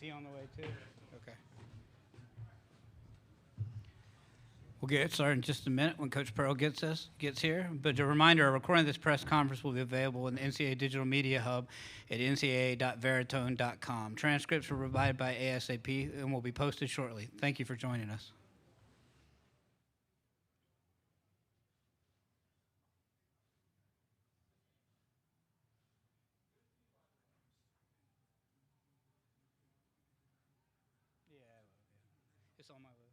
he on the way too? Okay. We'll get started in just a minute when Coach Pearl gets here. But a reminder, a recording of this press conference will be available in the NCAA Digital Media Hub at ncaa.veritone.com. Transcripts were provided by ASAP and will be posted shortly. Thank you for joining us. Yeah, it's on my list.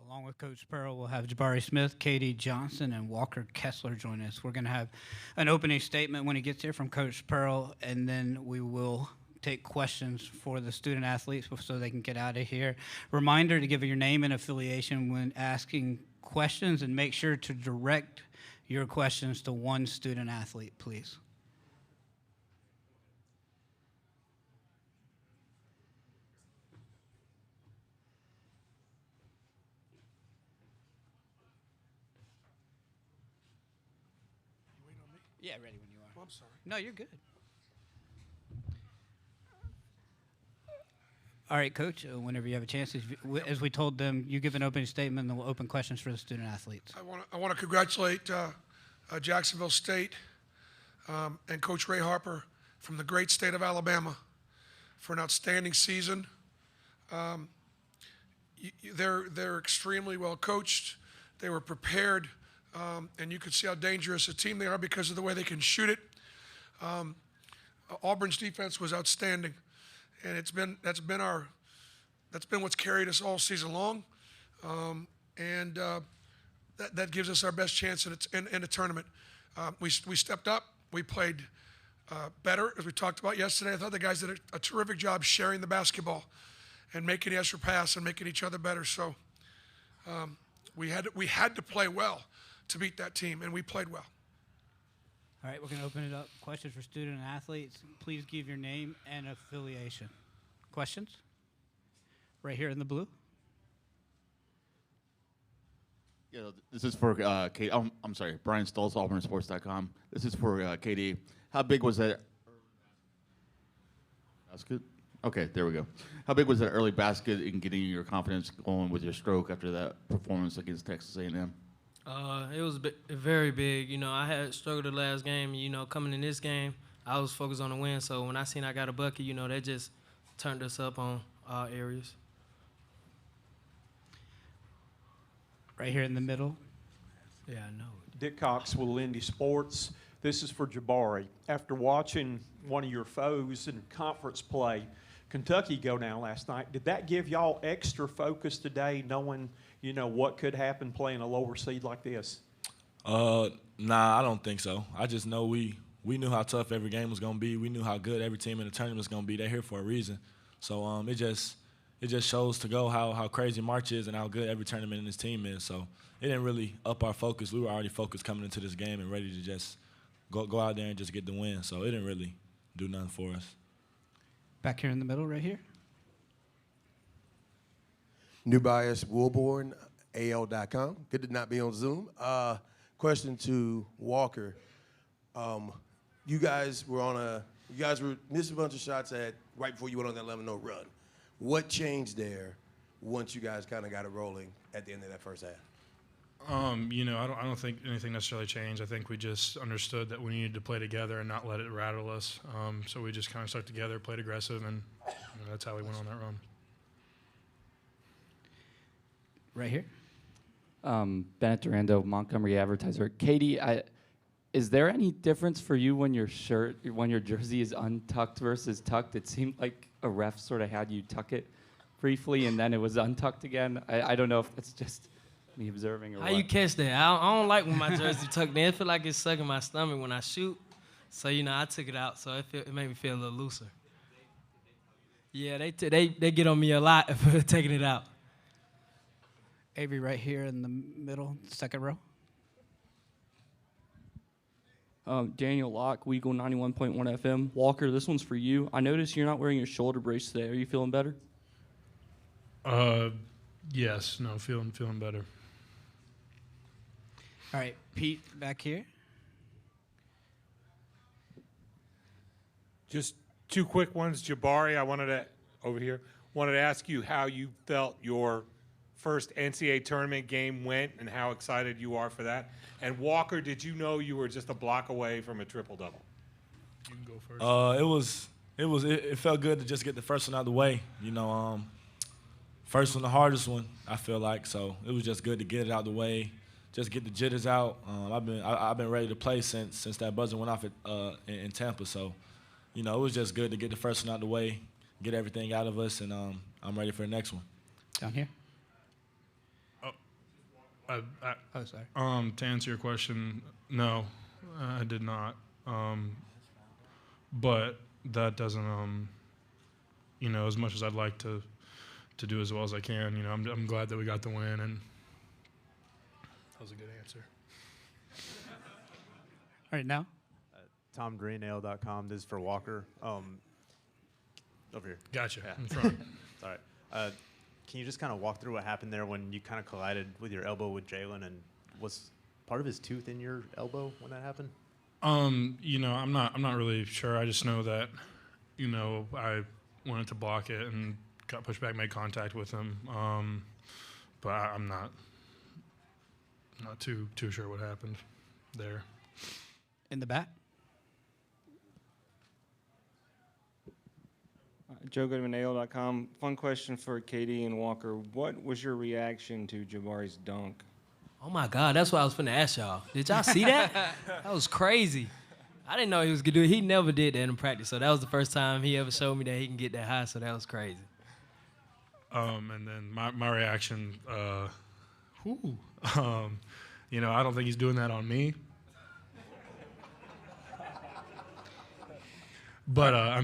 Along with Coach Pearl, we'll have Jabari Smith, Katie Johnson, and Walker Kessler join us. We're going to have an opening statement when he gets here from Coach Pearl, and then we will take questions for the student athletes so they can get out of here. Reminder to give your name and affiliation when asking questions, and make sure to direct your questions to one student athlete, please. Yeah, ready when you are. Oh, I'm sorry. No, you're good. All right, Coach, whenever you have a chance, as we told them, you give an opening statement, and then we'll open questions for the student athletes. I want to congratulate Jacksonville State and Coach Ray Harper from the great state of Alabama for an outstanding season. They're extremely well coached. They were prepared. And you could see how dangerous a team they are because of the way they can shoot it. Auburn's defense was outstanding, and that's been what's carried us all season long, and that gives us our best chance in a tournament. We stepped up. We played better, as we talked about yesterday. I thought the guys did a terrific job sharing the basketball and making the extra pass and making each other better. So we had to play well to beat that team, and we played well. All right, we're going to open it up. Questions for student athletes. Please give your name and affiliation. Questions? Right here in the blue. Yeah, this is for Katie. I'm sorry, Brian Stoltz, AuburnSports.com. This is for Katie. How big was that? Basket? Okay, there we go. How big was that early basket in getting your confidence going with your stroke after that performance against Texas A&M? It was very big. You know, I had struggled the last game. You know, coming in this game, I was focused on the win. So when I seen I got a bucket, you know, that just turned us up on all areas. Right here in the middle. Yeah, I know. Dick Cox with Lindy Sports. This is for Jabari. After watching one of your foes in conference play, Kentucky, go down last night, did that give y'all extra focus today, knowing, you know, what could happen playing a lower seed like this? Nah, I don't think so. I just know we knew how tough every game was going to be. We knew how good every team in the tournament was going to be. They're here for a reason. So it just shows to go how crazy March is and how good every tournament in this team is. So it didn't really up our focus. We were already focused coming into this game and ready to just go out there and just get the win. So it didn't really do nothing for us. Back here in the middle, right here. New Bias Woolborn, AL.com. Good to not be on Zoom. Question to Walker. You guys were missing a bunch of shots right before you went on that 11-0 run. What changed there once you guys kind of got it rolling at the end of that first half? You know, I don't think anything necessarily changed. I think we just understood that we needed to play together and not let it rattle us. So we just kind of stuck together, played aggressive, and that's how we went on that run. Right here. Bennett Durando, Montgomery Advertiser. Katie, is there any difference for you when your jersey is untucked versus tucked? It seemed like a ref sort of had you tuck it briefly and then it was untucked again. I don't know if that's just me observing or How what. you catch that? I don't like when my jersey tucked in. I feel like it's sucking my stomach when I shoot. So, you know, I took it out, so it made me feel a little looser. Yeah, they get on me a lot for taking it out. Avery right here in the middle, second row. Daniel Locke, Weagle 91.1 FM. Walker, this one's for you. I noticed you're not wearing your shoulder brace today. Are you feeling better? Yes. No, feeling better. All right, Pete, back here. Just two quick ones. Jabari, wanted to ask you how you felt your first NCAA tournament game went and how excited you are for that. And Walker, did you know you were just a block away from a triple-double? You can go first. It felt good to just get the first one out of the way. First one, the hardest one, I feel like. So it was just good to get it out of the way, just get the jitters out. I've been ready to play since that buzzer went off in Tampa. So, it was just good to get the first one out of the way, get everything out of us, and I'm ready for the next one. Down here. Sorry. To answer your question, no, I did not. But that doesn't, as much as I'd like to do as well as I can, I'm glad that we got the win, and that was a good answer. All right, now. TomDrenail.com. This is for Walker. Over here. Gotcha. Yeah. In front. All right. Can you just kind of walk through what happened there when you kind of collided with your elbow with Jalen, and was part of his tooth in your elbow when that happened? I'm not really sure. I just know that, I wanted to block it and got pushed back, made contact with him. But I'm not too sure what happened there. In the back. JoeGoodmanAO.com. Fun question for Katie and Walker. What was your reaction to Jabari's dunk? Oh my God, that's what I was finna ask y'all. Did y'all see that? That was crazy. I didn't know he was gonna do it. He never did that in practice, so that was the first time he ever showed me that he can get that high. So that was crazy. And then my reaction, I don't think he's doing that on me. But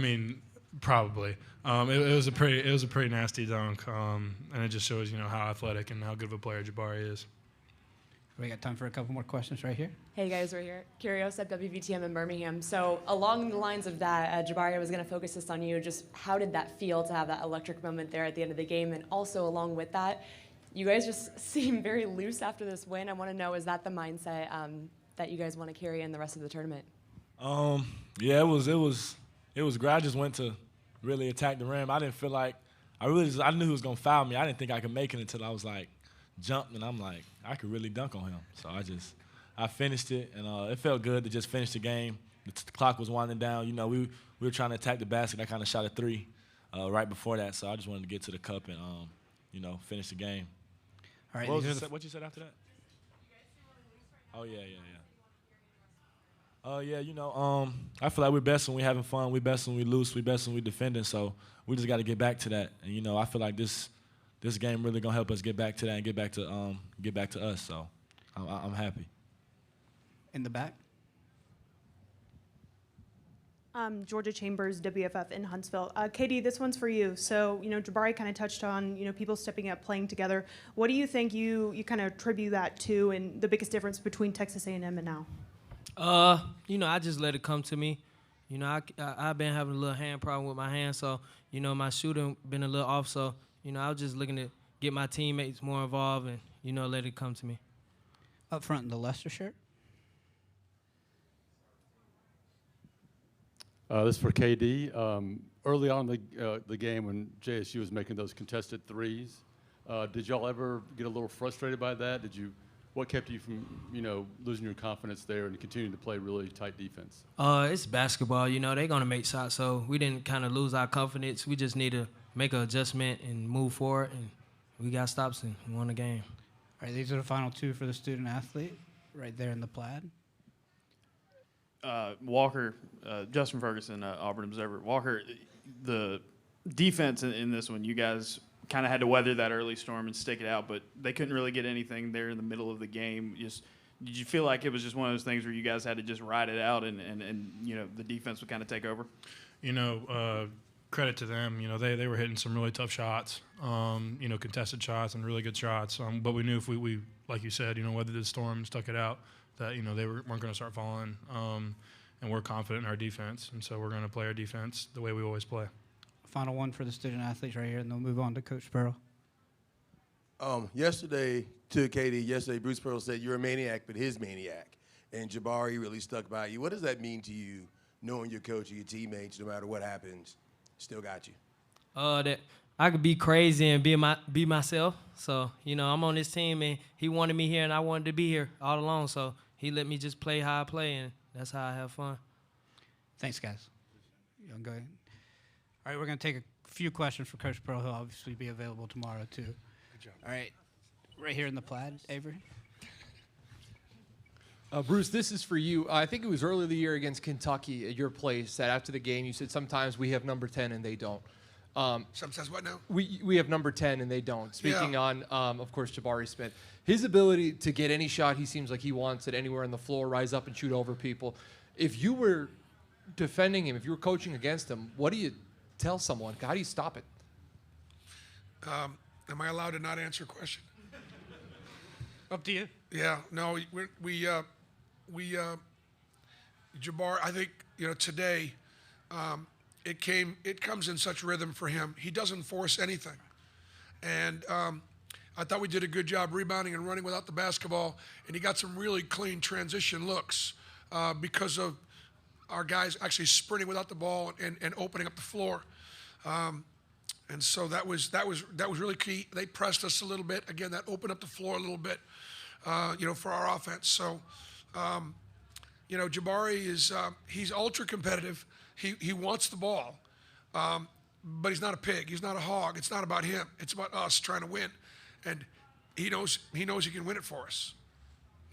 probably. It was a pretty nasty dunk, and it just shows how athletic and how good of a player Jabari is. We got time for a couple more questions right here. Hey guys, we're here. Curios at WVTM in Birmingham. So along the lines of that, Jabari, I was going to focus this on you. Just how did that feel to have that electric moment there at the end of the game? And also along with that, you guys just seem very loose after this win. I want to know, is that the mindset that you guys want to carry in the rest of the tournament? Yeah, it was great. I just went to really attack the rim. I didn't feel like I knew he was gonna foul me. I didn't think I could make it until I was like jumped, and I'm like, I could really dunk on him. So I finished it, and it felt good to just finish the game. The clock was winding down. We were trying to attack the basket. I kind of shot a three right before that, so I just wanted to get to the cup and finish the game. All right. What you said after that? Oh yeah. I feel like we're best when we're having fun. We're best when we're loose. We're best when we're defending. So we just got to get back to that. And I feel like this game really gonna help us get back to that and get back to us. So I'm happy. In the back. Georgia Chambers, WFF in Huntsville. Katie, this one's for you. So, Jabari kind of touched on, people stepping up, playing together. What do you think you kind of attribute that to, and the biggest difference between Texas A&M and now? I just let it come to me. I've been having a little hand problem with my hand, so, my shooting been a little off, so, I was just looking to get my teammates more involved and, let it come to me. Up front in the Leicester shirt. This is for KD. Early on in the game when JSU was making those contested threes, did y'all ever get a little frustrated by that? What kept you from, losing your confidence there and continuing to play really tight defense? It's basketball. They're going to make shots, so we didn't kind of lose our confidence. We just need to make an adjustment and move forward, and we got stops and won the game. All right, these are the final two for the student athlete right there in the plaid. Walker, Justin Ferguson, Auburn Observer. Walker, the defense in this one, you guys kind of had to weather that early storm and stick it out, but they couldn't really get anything there in the middle of the game. Did you feel like it was just one of those things where you guys had to just ride it out and the defense would kind of take over? Credit to them. They were hitting some really tough shots, contested shots and really good shots. But we knew if we like you said, weathered the storm, stuck it out, that, they weren't going to start falling. And we're confident in our defense. And so we're going to play our defense the way we always play. Final one for the student athletes right here, and they'll move on to Coach Pearl. Yesterday, to Katie, Bruce Pearl said you're a maniac, but his maniac. And Jabari really stuck by you. What does that mean to you, knowing your coach and your teammates, no matter what happens, still got you? That I could be crazy and be myself. So, I'm on this team, and he wanted me here, and I wanted to be here all along. So he let me just play how I play, and that's how I have fun. Thanks, guys. You wanna go ahead? All right, we're going to take a few questions for Coach Pearl. He'll obviously be available tomorrow, too. Good job. All right, right here in the plaid, Avery. Bruce, this is for you. I think it was early in the year against Kentucky at your place that after the game you said sometimes we have number 10 and they don't. Sometimes what now? We have number 10 and they don't. Speaking Yeah. on, of course, Jabari Smith. His ability to get any shot he seems like he wants it anywhere on the floor, rise up and shoot over people. If you were defending him, if you were coaching against him, what do you tell someone? How do you stop it? Am I allowed to not answer a question? Up to you. Yeah, no, Jabari, I think, today, it comes in such rhythm for him. He doesn't force anything. And I thought we did a good job rebounding and running without the basketball, and he got some really clean transition looks because of our guys actually sprinting without the ball and opening up the floor. And so that was really key. They pressed us a little bit. Again, that opened up the floor a little bit, for our offense. So, Jabari is he's ultra competitive. He wants the ball, but he's not a pig. He's not a hog. It's not about him. It's about us trying to win, and he knows he can win it for us.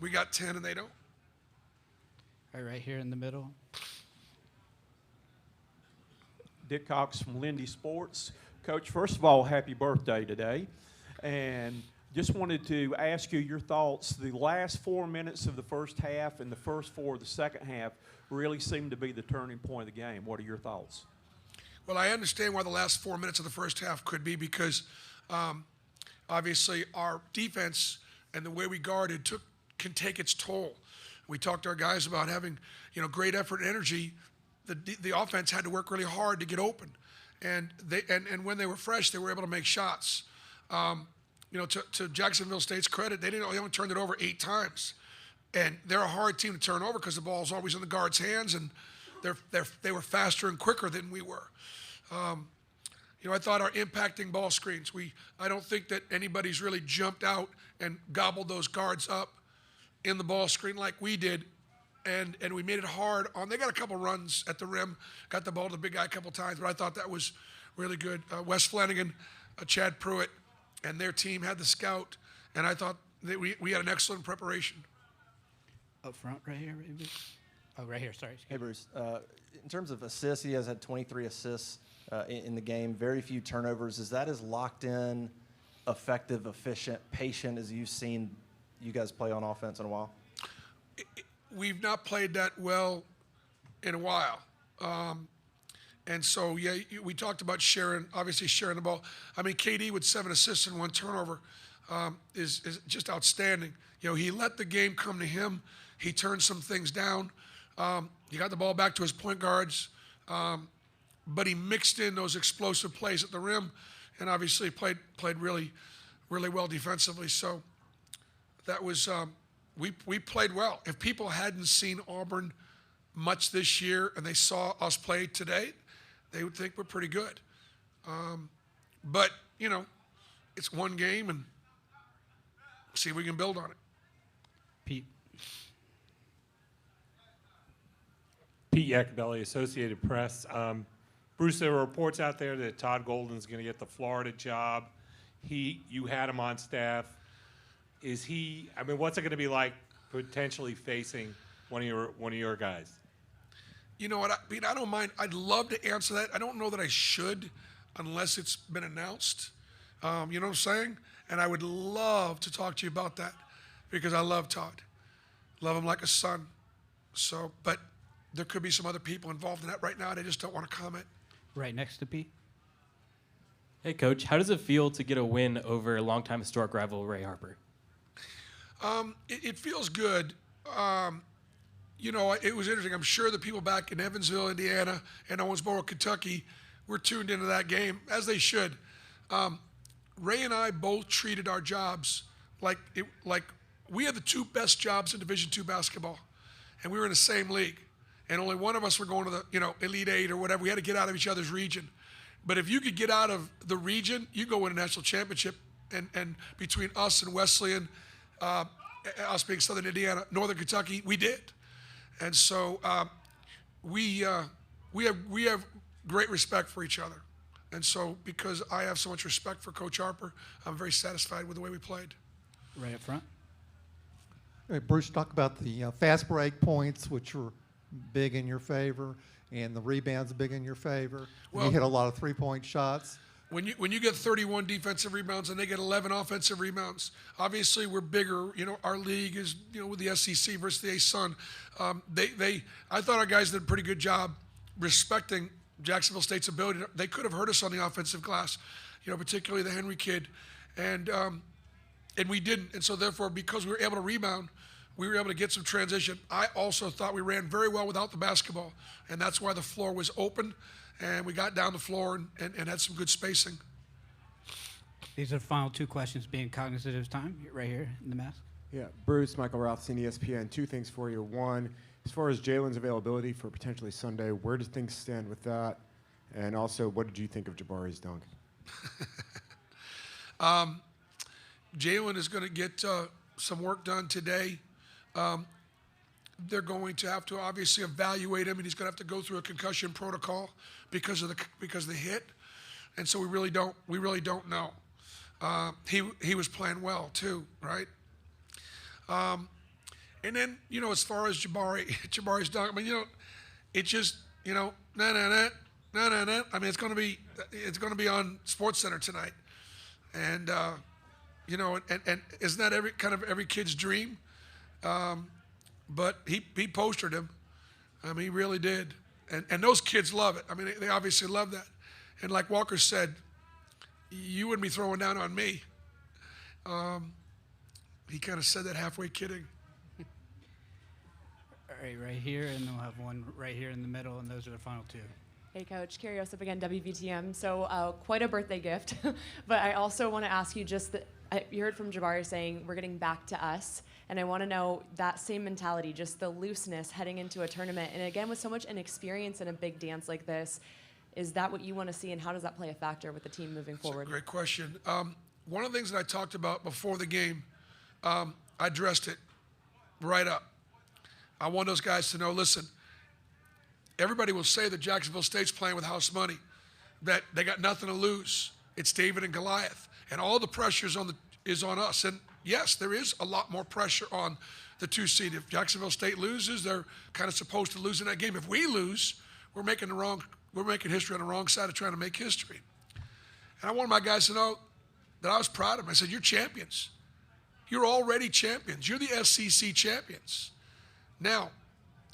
We got 10 and they don't. All right here in the middle. Dick Cox from Lindy Sports. Coach, first of all, happy birthday today. And just wanted to ask you your thoughts. The last 4 minutes of the first half and the first 4 of the second half really seemed to be the turning point of the game. What are your thoughts? Well, I understand why the last 4 minutes of the first half could be because obviously our defense and the way we guarded can take its toll. We talked to our guys about having, great effort and energy. The offense had to work really hard to get open, and when they were fresh, they were able to make shots. To Jacksonville State's credit, they only turned it over 8 times, and they're a hard team to turn over because the ball's always in the guard's hands, and they were faster and quicker than we were. I thought our impacting ball screens. I don't think that anybody's really jumped out and gobbled those guards up in the ball screen like we did. And we made it hard on. They got a couple runs at the rim, got the ball to the big guy a couple times, but I thought that was really good. Wes Flanagan, Chad Pruitt, and their team had the scout, and I thought that we had an excellent preparation. Up front, right here, maybe. Oh, right here. Sorry. Hey, Bruce. In terms of assists, he has had 23 assists in the game. Very few turnovers. Is that as locked in, effective, efficient, patient as you've seen you guys play on offense in a while? We've not played that well in a while. And so, yeah, we talked about sharing the ball. I mean, KD with 7 assists and 1 turnover is just outstanding. He let the game come to him. He turned some things down. He got the ball back to his point guards, but he mixed in those explosive plays at the rim and obviously played really, really well defensively. So that was we played well. If people hadn't seen Auburn much this year and they saw us play today, they would think we're pretty good. But, it's one game, and see if we can build on it. Pete. Pete Yakabelli, Associated Press. Bruce, there were reports out there that Todd Golden's going to get the Florida job. You had him on staff. What's it going to be like potentially facing one of your guys? You know what, I don't mind. I'd love to answer that. I don't know that I should unless it's been announced. You know what I'm saying? And I would love to talk to you about that because I love Todd. Love him like a son. So, but there could be some other people involved in that right now, and I just don't want to comment. Right next to Pete. Hey, Coach, how does it feel to get a win over a longtime historic rival, Ray Harper? It feels good. It was interesting. I'm sure the people back in Evansville, Indiana, and Owensboro, Kentucky, were tuned into that game, as they should. Ray and I both treated our jobs like we had the two best jobs in Division II basketball, and we were in the same league, and only one of us were going to the Elite Eight or whatever. We had to get out of each other's region. But if you could get out of the region, you go win a national championship. And between us and Wesleyan, us being Southern Indiana, Northern Kentucky, we did. And so we have great respect for each other. And so because I have so much respect for Coach Harper, I'm very satisfied with the way we played. Right up front. Hey, Bruce, talk about the fast break points, which were big in your favor, and the rebounds big in your favor. Well, you hit a lot of three-point shots. When you get 31 defensive rebounds and they get 11 offensive rebounds, obviously we're bigger. Our league is with the SEC versus the A-Sun. I thought our guys did a pretty good job respecting Jacksonville State's ability. They could have hurt us on the offensive glass, particularly the Henry kid, and we didn't. And so therefore, because we were able to rebound, we were able to get some transition. I also thought we ran very well without the basketball, and that's why the floor was open, and we got down the floor and had some good spacing. These are the final two questions, being cognizant of time, right here in the mask. Yeah, Bruce, Michael Rothstein, ESPN. Two things for you. One, as far as Jalen's availability for potentially Sunday, where do things stand with that? And also, what did you think of Jabari's dunk? Jalen is going to get some work done today. They're going to have to obviously evaluate him, and he's going to have to go through a concussion protocol because of the hit, and so we really don't know. He was playing well too, right? And then as far as Jabari's dunk, I mean it just nah. I mean it's going to be on SportsCenter tonight, and and isn't that every kid's dream? But he postered him. I mean, he really did. And those kids love it. I mean, they obviously love that. And like Walker said, you wouldn't be throwing down on me. He kind of said that halfway kidding. All right here, and they'll have one right here in the middle, and those are the final two. Hey, Coach. Carrie Osip again, WVTM. So quite a birthday gift. But I also want to ask you you heard from Jabari saying we're getting back to us, and I want to know that same mentality, just the looseness heading into a tournament. And again, with so much inexperience in a big dance like this, is that what you want to see, and how does that play a factor with the team moving forward? That's a great question. One of the things that I talked about before the game, I dressed it right up. I want those guys to know, listen, everybody will say that Jacksonville State's playing with house money, that they got nothing to lose. It's David and Goliath. And all the pressure is on us. And yes, there is a lot more pressure on the 2 seed. If Jacksonville State loses, they're kind of supposed to lose in that game. If we lose, we're making history on the wrong side of trying to make history. And I wanted my guys to know that I was proud of them. I said, you're champions. You're already champions. You're the SEC champions. Now,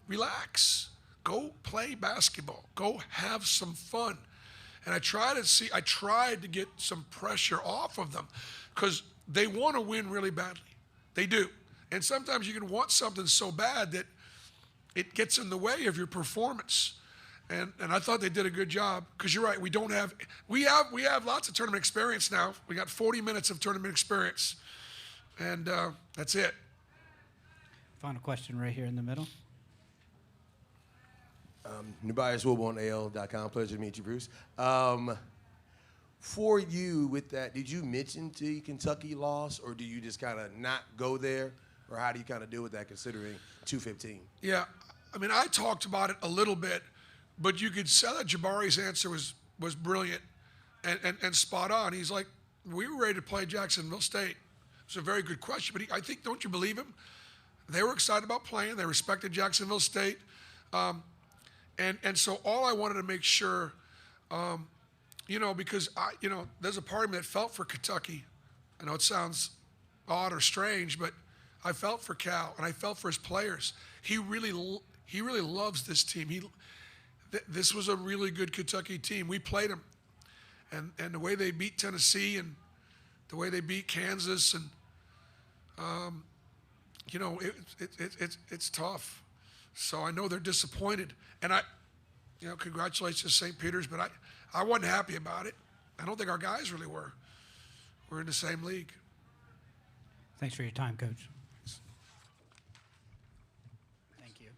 relax. Go play basketball. Go have some fun. And I tried to get some pressure off of them because they want to win really badly. They do. And sometimes you can want something so bad that it gets in the way of your performance. And I thought they did a good job because you're right. We have lots of tournament experience now. We got 40 minutes of tournament experience. And that's it. Final question right here in the middle. Nubias Wilbur on AL.com. Pleasure to meet you, Bruce. For you with that, did you mention the Kentucky loss, or do you just kind of not go there? Or how do you kind of deal with that considering 215? Yeah, I mean, I talked about it a little bit, but you could say that Jabari's answer was brilliant and spot on. He's like, we were ready to play Jacksonville State. It's a very good question, but I think, don't you believe him? They were excited about playing. They respected Jacksonville State. And so all I wanted to make sure, because there's a part of me that felt for Kentucky. I know it sounds odd or strange, but I felt for Cal and I felt for his players. He really loves this team. This was a really good Kentucky team. We played them, and the way they beat Tennessee and the way they beat Kansas, and it's tough. So I know they're disappointed. And congratulations to St. Peter's, but I wasn't happy about it. I don't think our guys really were. we're in the same league. Thanks for your time, Coach. Thank you.